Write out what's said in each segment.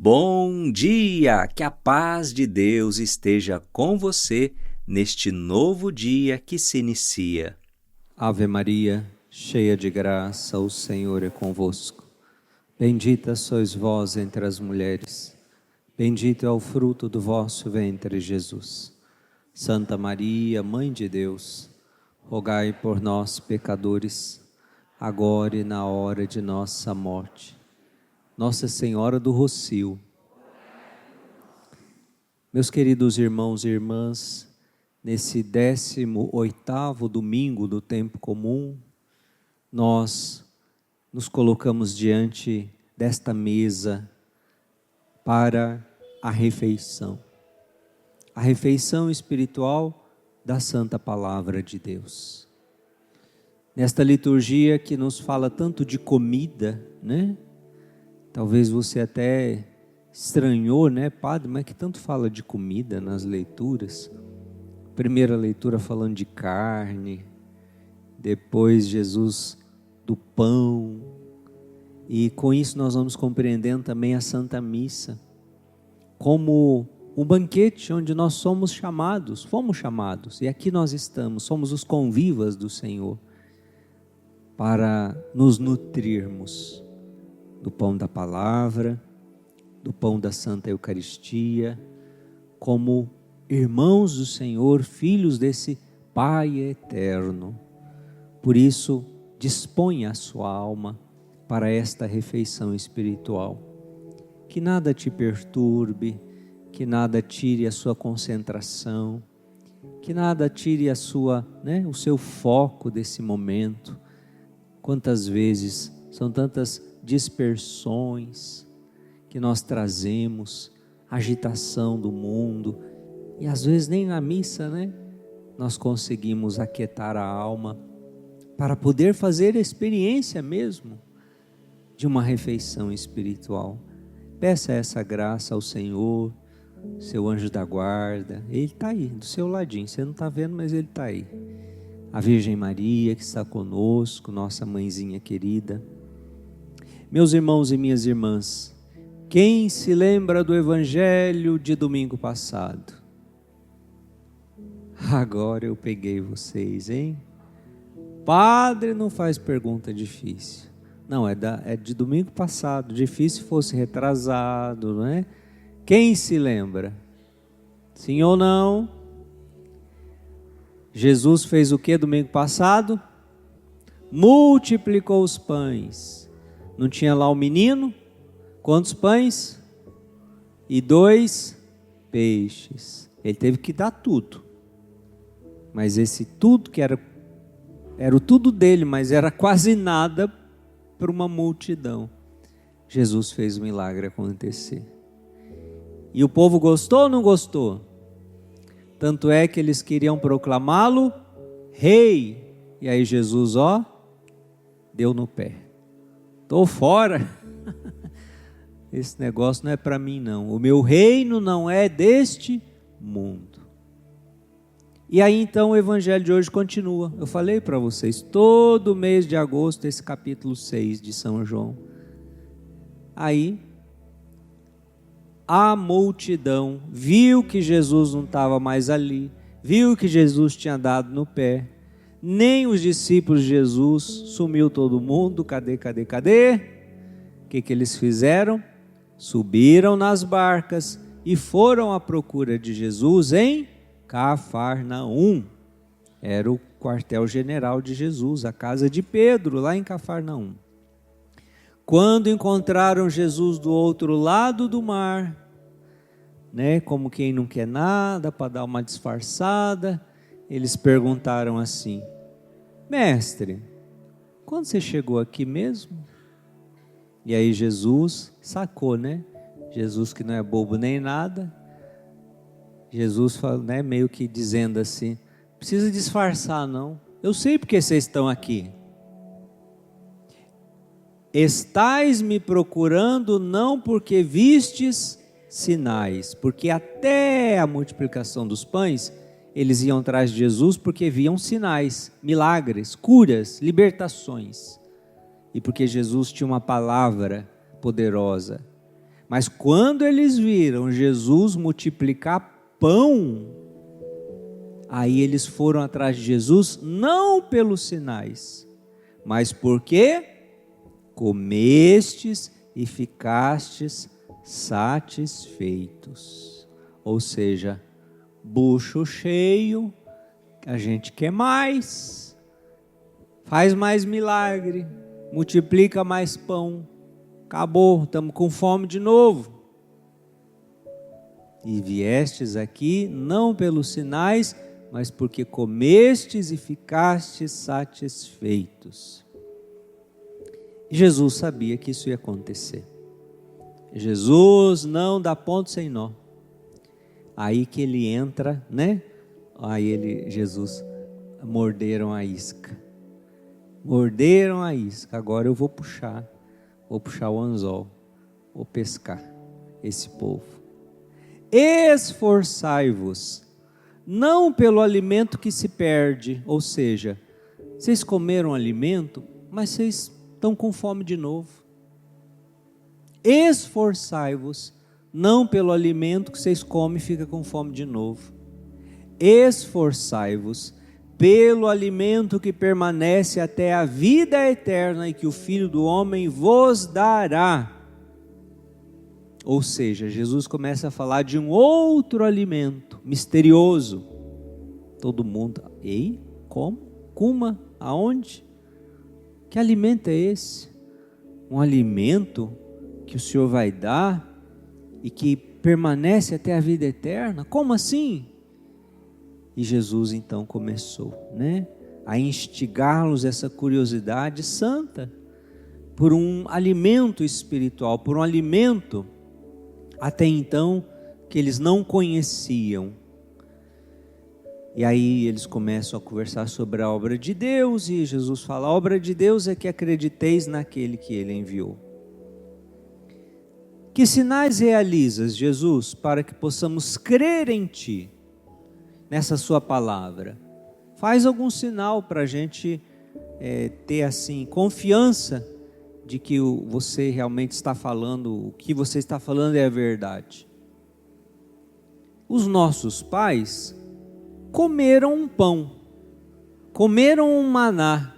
Bom dia! Que a paz de Deus esteja com você neste novo dia que se inicia. Ave Maria, cheia de graça, o Senhor é convosco. Bendita sois vós entre as mulheres. Bendito é o fruto do vosso ventre, Jesus. Santa Maria, Mãe de Deus, rogai por nós, pecadores, agora e na hora de nossa morte. Nossa Senhora do Rocio. Meus queridos irmãos e irmãs, nesse 18º domingo do tempo comum, nós nos colocamos diante desta mesa para a refeição espiritual da Santa Palavra de Deus. Nesta liturgia que nos fala tanto de comida, né? Talvez você até estranhou, né, padre, mas que tanto fala de comida nas leituras. Primeira leitura falando de carne, depois Jesus do pão, e com isso nós vamos compreendendo também a Santa Missa, como um banquete onde nós fomos chamados, e aqui nós estamos, somos os convivas do Senhor, para nos nutrirmos do pão da palavra, do pão da Santa Eucaristia, como irmãos do Senhor, filhos desse Pai eterno. Por isso, disponha a sua alma para esta refeição espiritual. Que nada te perturbe, que nada tire a sua concentração, que nada tire a sua, o seu foco desse momento. Quantas vezes são tantas dispersões que nós trazemos, agitação do mundo, e às vezes nem na missa, nós conseguimos aquietar a alma para poder fazer a experiência mesmo de uma refeição espiritual. Peça essa graça ao Senhor, seu anjo da guarda. Ele está aí, do seu ladinho, você não está vendo, mas Ele está aí. A Virgem Maria que está conosco, nossa mãezinha querida. Meus irmãos e minhas irmãs, quem se lembra do Evangelho de domingo passado? Agora eu peguei vocês, hein? Padre, não faz pergunta difícil. Não, é de domingo passado. Difícil fosse retrasado, não é? Quem se lembra? Sim ou não? Jesus fez o que domingo passado? Multiplicou os pães. Não tinha lá o menino? Quantos pães? E 2 peixes. Ele teve que dar tudo. Mas esse tudo que era o tudo dele, mas era quase nada para uma multidão. Jesus fez o milagre acontecer. E o povo gostou ou não gostou? Tanto é que eles queriam proclamá-lo rei. E aí Jesus, deu no pé. Estou fora. Esse negócio não é para mim não. O meu reino não é deste mundo. E aí então o evangelho de hoje continua. Eu falei para vocês, todo mês de agosto, esse capítulo 6 de São João. Aí a multidão viu que Jesus não estava mais ali, viu que Jesus tinha dado no pé, nem os discípulos de Jesus, sumiu todo mundo, cadê? O que eles fizeram? Subiram nas barcas e foram à procura de Jesus em Cafarnaum. Era o quartel-general de Jesus, a casa de Pedro, lá em Cafarnaum. Quando encontraram Jesus do outro lado do mar, como quem não quer nada, para dar uma disfarçada, eles perguntaram assim: Mestre, quando você chegou aqui mesmo? E aí Jesus sacou, Jesus que não é bobo nem nada. Jesus fala, meio que dizendo assim: precisa disfarçar não, eu sei porque vocês estão aqui. Estais me procurando não porque vistes sinais, porque até a multiplicação dos pães, eles iam atrás de Jesus porque viam sinais, milagres, curas, libertações. E porque Jesus tinha uma palavra poderosa. Mas quando eles viram Jesus multiplicar pão, aí eles foram atrás de Jesus, não pelos sinais, mas porque comestes e ficastes satisfeitos. Ou seja, bucho cheio, a gente quer mais, faz mais milagre, multiplica mais pão, acabou, estamos com fome de novo. E viestes aqui não pelos sinais, mas porque comestes e ficastes satisfeitos. E Jesus sabia que isso ia acontecer. Jesus não dá ponto sem nó. Aí que ele entra, né? Jesus, morderam a isca. Morderam a isca, agora eu vou puxar o anzol, vou pescar esse povo. Esforçai-vos, não pelo alimento que se perde, ou seja, vocês comeram alimento, mas vocês estão com fome de novo. Esforçai-vos, não pelo alimento que vocês comem e ficam com fome de novo. Esforçai-vos pelo alimento que permanece até a vida eterna e que o Filho do Homem vos dará. Ou seja, Jesus começa a falar de um outro alimento misterioso. Todo mundo, ei, como? Kuma? Aonde? Que alimento é esse? Um alimento que o Senhor vai dar e que permanece até a vida eterna? Como assim? E Jesus então começou, a instigá-los essa curiosidade santa por um alimento espiritual, por um alimento até então que eles não conheciam. E aí eles começam a conversar sobre a obra de Deus e Jesus fala: a obra de Deus é que acrediteis naquele que Ele enviou. Que sinais realizas, Jesus, para que possamos crer em Ti, nessa Sua palavra? Faz algum sinal para a gente ter assim confiança de que você realmente está falando, o que você está falando é a verdade. Os nossos pais comeram um pão, comeram um maná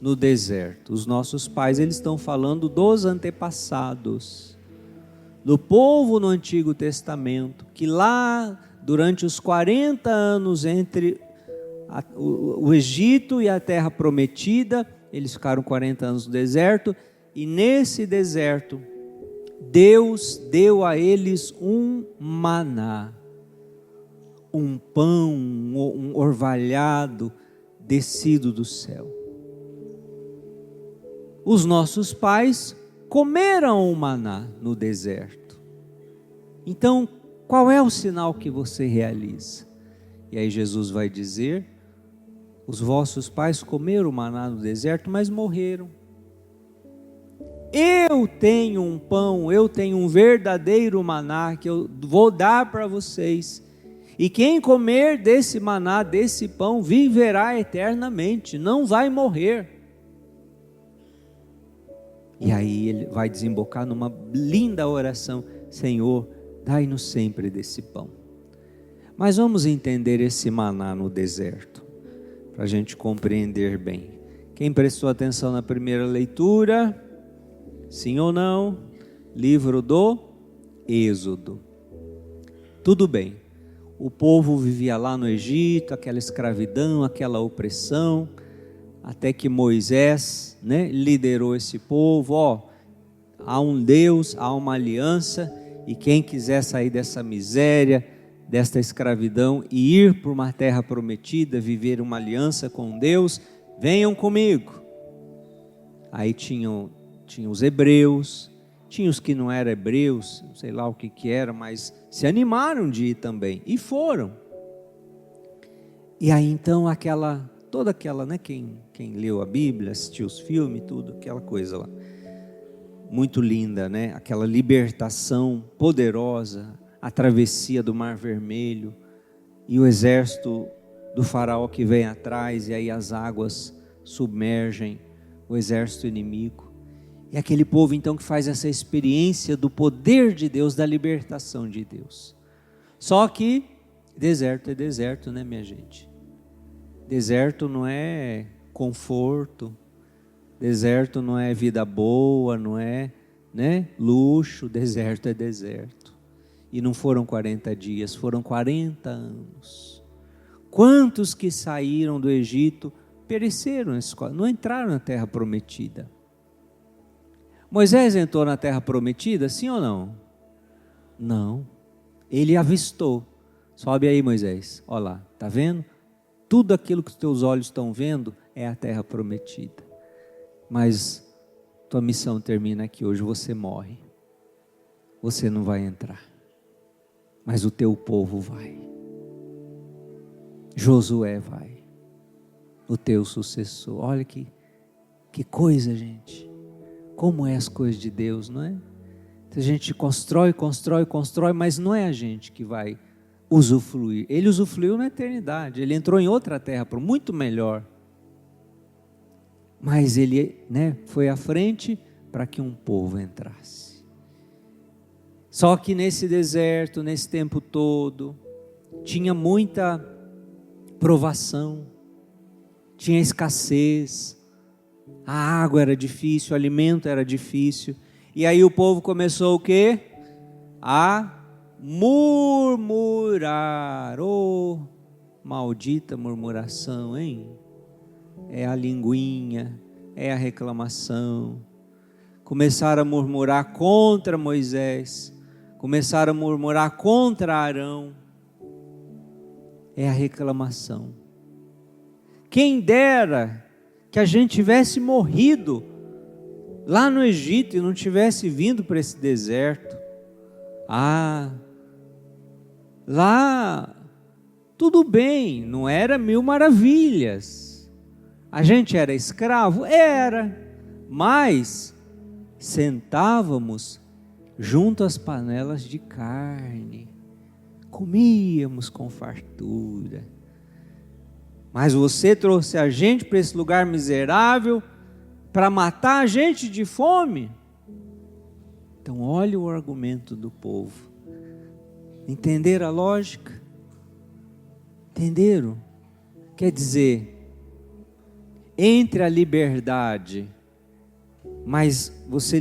no deserto. Os nossos pais, eles estão falando dos antepassados, do povo no Antigo Testamento, que lá durante os 40 anos entre o Egito e a Terra Prometida, eles ficaram 40 anos no deserto, e nesse deserto, Deus deu a eles um maná, um pão, um orvalhado descido do céu. Os nossos pais comeram o maná no deserto. Então, qual é o sinal que você realiza? E aí Jesus vai dizer: os vossos pais comeram o maná no deserto, mas morreram. Eu tenho um pão, eu tenho um verdadeiro maná que eu vou dar para vocês. E quem comer desse maná, desse pão, viverá eternamente, não vai morrer. E aí ele vai desembocar numa linda oração: Senhor, dai-nos sempre desse pão. Mas vamos entender esse maná no deserto, para a gente compreender bem. Quem prestou atenção na primeira leitura, sim ou não? Livro do Êxodo. Tudo bem, o povo vivia lá no Egito, aquela escravidão, aquela opressão, até que Moisés, liderou esse povo. Há um Deus, há uma aliança, e quem quiser sair dessa miséria, desta escravidão e ir para uma terra prometida, viver uma aliança com Deus, venham comigo. Aí tinham os hebreus, tinha os que não eram hebreus, sei lá o que era, mas se animaram de ir também, e foram. E aí então toda aquela, quem leu a Bíblia, assistiu os filmes, tudo, aquela coisa lá, muito linda, aquela libertação poderosa, a travessia do Mar Vermelho, e o exército do faraó que vem atrás, e aí as águas submergem o exército inimigo. É aquele povo então que faz essa experiência do poder de Deus, da libertação de Deus. Só que deserto é deserto, né, minha gente? Deserto não é conforto, deserto não é vida boa, não é, né, luxo, deserto é deserto. E não foram 40 dias, foram 40 anos. Quantos que saíram do Egito pereceram, não entraram na terra prometida? Moisés entrou na terra prometida, sim ou não? Não. Ele avistou. Sobe aí, Moisés. Olha lá, está vendo? Tudo aquilo que os teus olhos estão vendo é a terra prometida. Mas tua missão termina aqui. Hoje você morre. Você não vai entrar. Mas o teu povo vai. Josué vai. O teu sucessor. Olha que coisa, gente. Como é as coisas de Deus, não é? A gente constrói, mas não é a gente que vai usufruir. Ele usufruiu na eternidade, ele entrou em outra terra, muito melhor. Mas ele, né, foi à frente para que um povo entrasse. Só que nesse deserto, nesse tempo todo, tinha muita provação, tinha escassez, a água era difícil, o alimento era difícil. E aí o povo começou o quê? A murmurar. Oh, maldita murmuração, hein? É a linguinha, é a reclamação. Começaram a murmurar contra Moisés, começaram a murmurar contra Arão. É a reclamação. Quem dera que a gente tivesse morrido lá no Egito e não tivesse vindo para esse deserto. Lá tudo bem, não era mil maravilhas. A gente era escravo? Era, mas sentávamos junto às panelas de carne, comíamos com fartura. Mas você trouxe a gente para esse lugar miserável, para matar a gente de fome? Então olha o argumento do povo. Entenderam a lógica? Entenderam? Quer dizer, entre a liberdade, mas você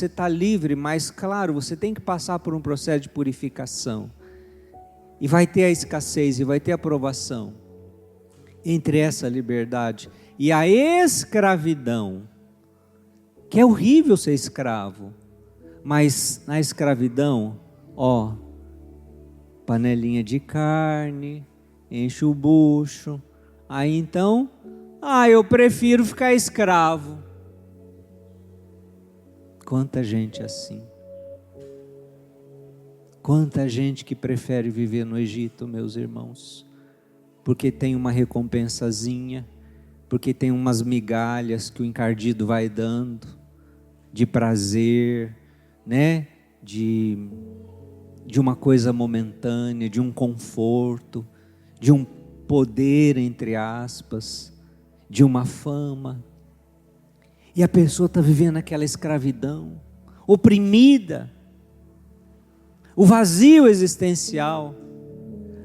está livre, mas claro, você tem que passar por um processo de purificação. E vai ter a escassez, e vai ter a provação. Entre essa liberdade e a escravidão, que é horrível ser escravo, mas na escravidão, panelinha de carne, enche o bucho, aí então, eu prefiro ficar escravo. Quanta gente assim, quanta gente que prefere viver no Egito, meus irmãos, porque tem uma recompensazinha, porque tem umas migalhas que o encardido vai dando, de prazer, né? De uma coisa momentânea, de um conforto, de um poder, entre aspas, de uma fama. E a pessoa está vivendo aquela escravidão, oprimida, o vazio existencial,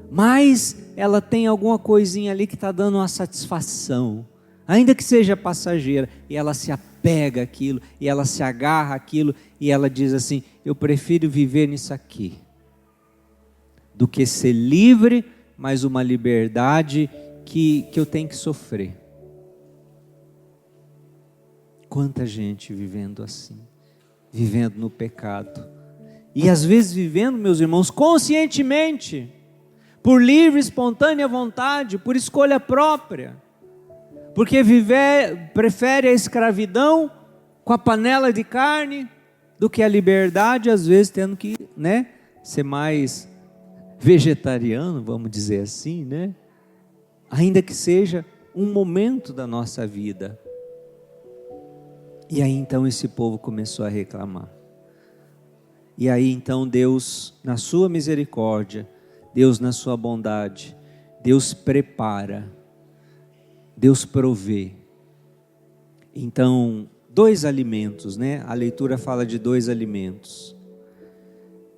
mas ela tem alguma coisinha ali que está dando uma satisfação, ainda que seja passageira, e ela se apega àquilo, e ela se agarra àquilo, e ela diz assim: eu prefiro viver nisso aqui, do que ser livre, mas uma liberdade que eu tenho que sofrer. Quanta gente vivendo assim, vivendo no pecado, e às vezes vivendo, meus irmãos, conscientemente, por livre, espontânea vontade, por escolha própria, porque prefere a escravidão com a panela de carne, do que a liberdade, às vezes tendo que, né, ser mais vegetariano, vamos dizer assim, né? Ainda que seja um momento da nossa vida. E aí então esse povo começou a reclamar. E aí então Deus, na sua misericórdia, Deus na sua bondade, Deus prepara, Deus provê. Então dois alimentos, né? A leitura fala de dois alimentos.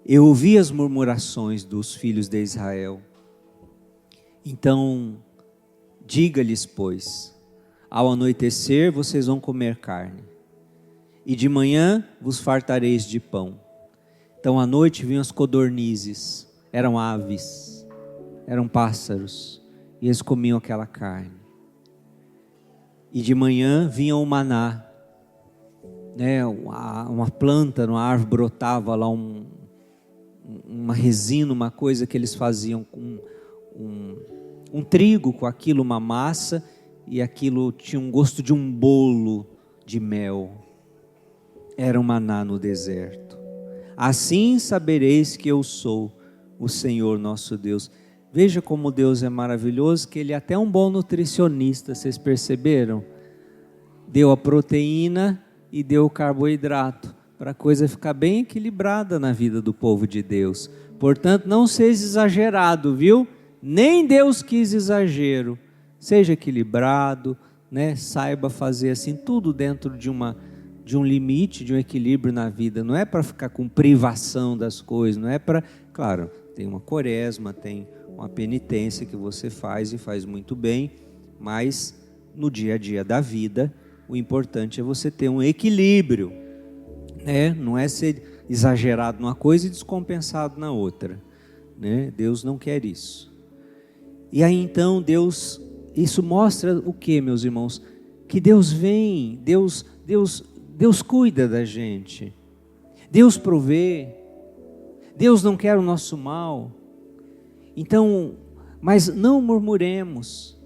Eu ouvi as murmurações dos filhos de Israel. Então, diga-lhes, pois, ao anoitecer vocês vão comer carne, e de manhã vos fartareis de pão. Então à noite vinham as codornizes, eram aves, eram pássaros, e eles comiam aquela carne. E de manhã vinha o maná, né? Uma planta, uma árvore brotava lá, uma resina, uma coisa que eles faziam com um trigo, com aquilo, uma massa, e aquilo tinha um gosto de um bolo de mel. Era um maná no deserto. Assim sabereis que eu sou o Senhor nosso Deus. Veja como Deus é maravilhoso, que Ele é até um bom nutricionista, vocês perceberam? Deu a proteína e deu o carboidrato, para a coisa ficar bem equilibrada na vida do povo de Deus. Portanto, não seja exagerado, viu? Nem Deus quis exagero. Seja equilibrado, né? Saiba fazer assim, tudo dentro de um limite, de um equilíbrio na vida. Não é para ficar com privação das coisas, não é para... Claro, tem uma quaresma, tem uma penitência que você faz e faz muito bem, mas no dia a dia da vida, o importante é você ter um equilíbrio, né? Não é ser exagerado numa coisa e descompensado na outra, né? Deus não quer isso. E aí então Deus, isso mostra o que, meus irmãos? Que Deus vem, Deus cuida da gente, Deus provê, Deus não quer o nosso mal. Então, mas não murmuremos,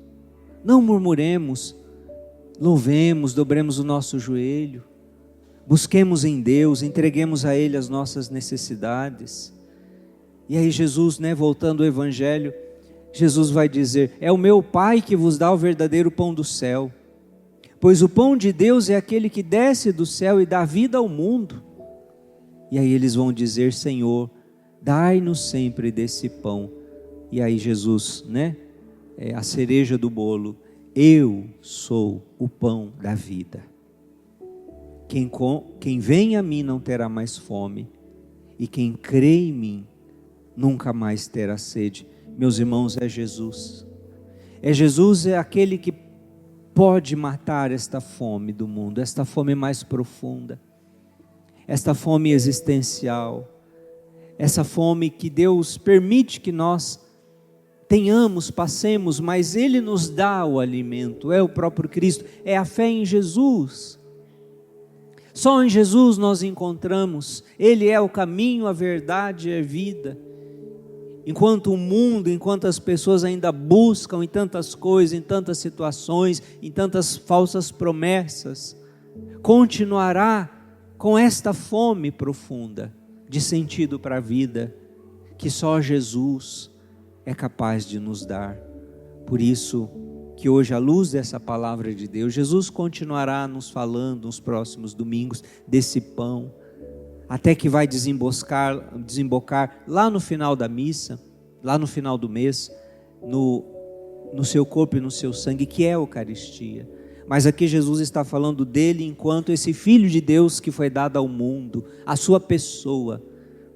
louvemos, dobremos o nosso joelho, busquemos em Deus, entreguemos a Ele as nossas necessidades. E aí Jesus, né, voltando ao Evangelho, Jesus vai dizer: é o meu Pai que vos dá o verdadeiro pão do céu, pois o pão de Deus é aquele que desce do céu e dá vida ao mundo. E aí eles vão dizer: Senhor, dai-nos sempre desse pão. E aí Jesus, né, é a cereja do bolo: eu sou o pão da vida. Quem vem a mim não terá mais fome, e quem crê em mim nunca mais terá sede. Meus irmãos, é Jesus. Jesus é aquele que pode matar esta fome do mundo, esta fome mais profunda, esta fome existencial, essa fome que Deus permite que nós tenhamos, passemos, mas Ele nos dá o alimento, é o próprio Cristo, é a fé em Jesus. Só em Jesus nós encontramos, Ele é o caminho, a verdade e a vida. Enquanto o mundo, enquanto as pessoas ainda buscam em tantas coisas, em tantas situações, em tantas falsas promessas, continuará com esta fome profunda de sentido para a vida, que só Jesus é capaz de nos dar. Por isso que hoje, à luz dessa palavra de Deus, Jesus continuará nos falando nos próximos domingos desse pão, até que vai desembocar lá no final da missa, lá no final do mês, no seu corpo e no seu sangue, que é a Eucaristia. Mas aqui Jesus está falando dele enquanto esse Filho de Deus que foi dado ao mundo, a sua pessoa.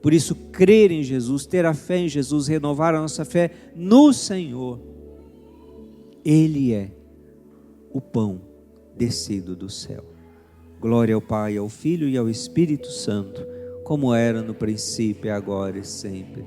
Por isso, crer em Jesus, ter a fé em Jesus, renovar a nossa fé no Senhor. Ele é o pão descido do céu. Glória ao Pai, ao Filho e ao Espírito Santo, como era no princípio, agora e sempre.